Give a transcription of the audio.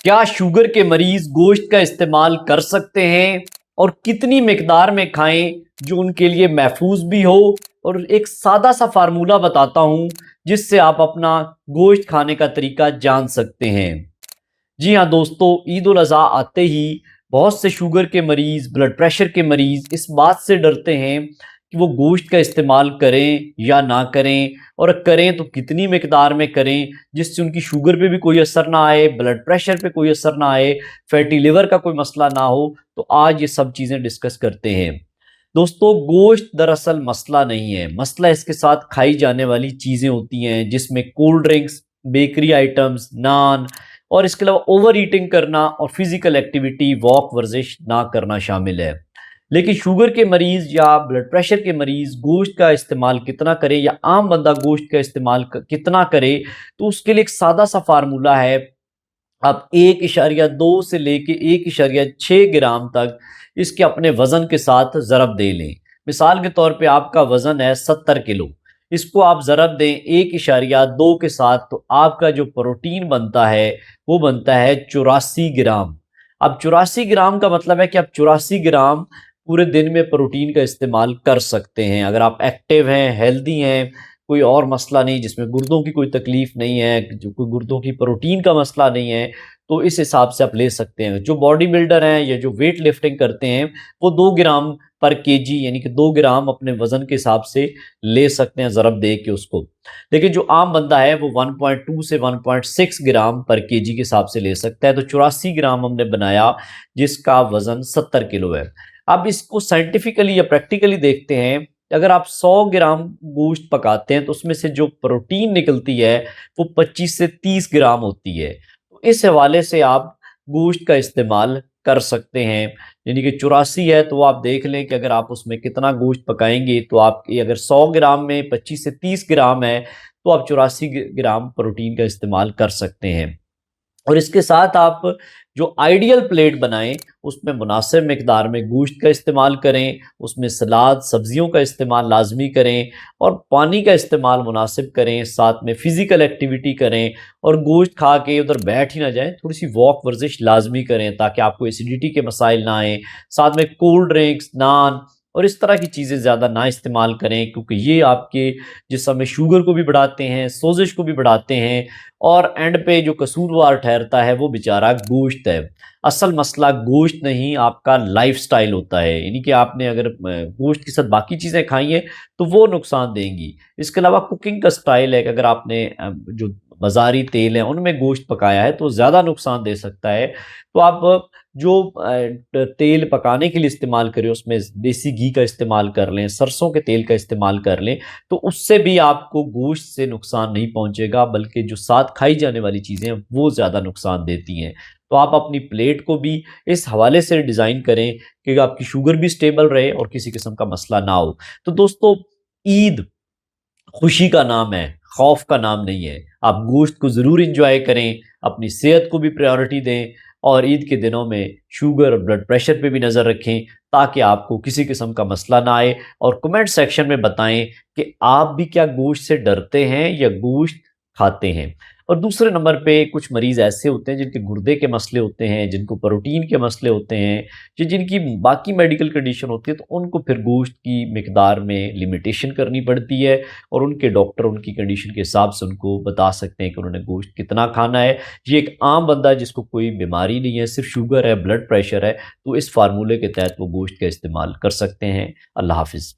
क्या शुगर के मरीज गोश्त का इस्तेमाल कर सकते हैं और कितनी मिकदार में खाएं जो उनके लिए महफूज भी हो। और एक सादा सा फार्मूला बताता हूं जिससे आप अपना गोश्त खाने का तरीका जान सकते हैं। जी हाँ दोस्तों, ईद उल अज़हा आते ही बहुत से शुगर के मरीज़, ब्लड प्रेशर के मरीज़ इस बात से डरते हैं कि वो गोश्त का इस्तेमाल करें या ना करें, और करें तो कितनी मिकदार में करें जिससे उनकी शुगर पे भी कोई असर ना आए, ब्लड प्रेशर पे कोई असर ना आए, फैटी लिवर का कोई मसला ना हो। तो आज ये सब चीज़ें डिस्कस करते हैं। दोस्तों, गोश्त दरअसल मसला नहीं है, मसला इसके साथ खाई जाने वाली चीज़ें होती हैं जिसमें कोल्ड ड्रिंक्स, बेकरी आइटम्स, नान और इसके अलावा ओवर ईटिंग करना और फिजिकल एक्टिविटी, वॉक, वर्जिश ना करना शामिल है। लेकिन शुगर के मरीज या ब्लड प्रेशर के मरीज गोश्त का इस्तेमाल कितना करे या आम बंदा गोश्त का इस्तेमाल कितना करे, तो उसके लिए एक सादा सा फार्मूला है। आप 1.2 से लेके 1.6 ग्राम तक इसके अपने वजन के साथ ज़रब दे लें। मिसाल के तौर पे आपका वजन है 70 किलो, इसको आप ज़रब दें 1.2 के साथ, तो आपका जो प्रोटीन बनता है वो बनता है 84 ग्राम। अब 84 ग्राम का मतलब है कि आप 84 ग्राम पूरे दिन में प्रोटीन का इस्तेमाल कर सकते हैं। अगर आप एक्टिव हैं, हेल्दी हैं, कोई और मसला नहीं, जिसमें गुर्दों की कोई तकलीफ नहीं है, जो कोई गुर्दों की प्रोटीन का मसला नहीं है, तो इस हिसाब से आप ले सकते हैं। जो बॉडी बिल्डर हैं या जो वेट लिफ्टिंग करते हैं वो 2 ग्राम पर केजी यानी कि 2 ग्राम अपने वजन के हिसाब से ले सकते हैं ज़रब दे के उसको। लेकिन जो आम बंदा है वो 1.2 से 1.6 ग्राम पर केजी के हिसाब से ले सकता है। तो 84 ग्राम हमने बनाया जिसका वजन 70 किलो है। अब इसको साइंटिफिकली या प्रैक्टिकली देखते हैं। अगर आप 100 ग्राम गोश्त पकाते हैं तो उसमें से जो प्रोटीन निकलती है वो 25 से 30 ग्राम होती है। तो इस हवाले से आप गोश्त का इस्तेमाल कर सकते हैं। यानी कि 84 है तो आप देख लें कि अगर आप उसमें कितना गोश्त पकाएंगे, तो आप अगर 100 ग्राम में 25 से 30 ग्राम है तो आप 84 ग्राम प्रोटीन का इस्तेमाल कर सकते हैं। और इसके साथ आप जो आइडियल प्लेट बनाएं उसमें मुनासिब मिकदार में गोश्त का इस्तेमाल करें, उसमें सलाद, सब्जियों का इस्तेमाल लाजमी करें और पानी का इस्तेमाल मुनासिब करें, साथ में फ़िज़िकल एक्टिविटी करें और गोश्त खा के उधर बैठ ही ना जाएं, थोड़ी सी वॉक, वर्जिश लाजमी करें ताकि आपको एसिडिटी के मसाइल ना आएँ। साथ में कोल्ड ड्रिंक्स, नान और इस तरह की चीज़ें ज़्यादा ना इस्तेमाल करें, क्योंकि ये आपके जिस्म में शुगर को भी बढ़ाते हैं, सोजिश को भी बढ़ाते हैं, और एंड पे जो कसूरवार ठहरता है वो बेचारा गोश्त है। असल मसला गोश्त नहीं, आपका लाइफ़स्टाइल होता है। यानी कि आपने अगर गोश्त के साथ बाकी चीज़ें खाई हैं तो वो नुकसान देंगी। इसके अलावा कुकिंग का स्टाइल है कि अगर आपने जो बाज़ारी तेल है उनमें गोश्त पकाया है तो ज़्यादा नुकसान दे सकता है। तो आप जो तेल पकाने के लिए इस्तेमाल करें उसमें देसी घी का इस्तेमाल कर लें, सरसों के तेल का इस्तेमाल कर लें, तो उससे भी आपको गोश्त से नुकसान नहीं पहुंचेगा, बल्कि जो साथ खाई जाने वाली चीज़ें हैं वो ज़्यादा नुकसान देती हैं। तो आप अपनी प्लेट को भी इस हवाले से डिज़ाइन करें कि आपकी शुगर भी स्टेबल रहे और किसी किस्म का मसला ना हो। तो दोस्तों, ईद खुशी का नाम है, खौफ का नाम नहीं है। आप गोश्त को ज़रूर इंजॉय करें, अपनी सेहत को भी प्रायोरिटी दें और ईद के दिनों में शुगर और ब्लड प्रेशर पे भी नज़र रखें ताकि आपको किसी किस्म का मसला ना आए। और कमेंट सेक्शन में बताएं कि आप भी क्या गोश्त से डरते हैं या गोश्त खाते हैं। और दूसरे नंबर पे कुछ मरीज़ ऐसे होते हैं जिनके गुर्दे के मसले होते हैं, जिनको प्रोटीन के मसले होते हैं, जिनकी बाकी मेडिकल कंडीशन होती है, तो उनको फिर गोश्त की मिकदार में लिमिटेशन करनी पड़ती है और उनके डॉक्टर उनकी कंडीशन के हिसाब से उनको बता सकते हैं कि उन्होंने गोश्त कितना खाना है। ये एक आम बंदा है जिसको कोई बीमारी नहीं है, सिर्फ शुगर है, ब्लड प्रेशर है, तो इस फार्मूले के तहत वो गोश्त का इस्तेमाल कर सकते हैं। अल्लाह हाफिज़।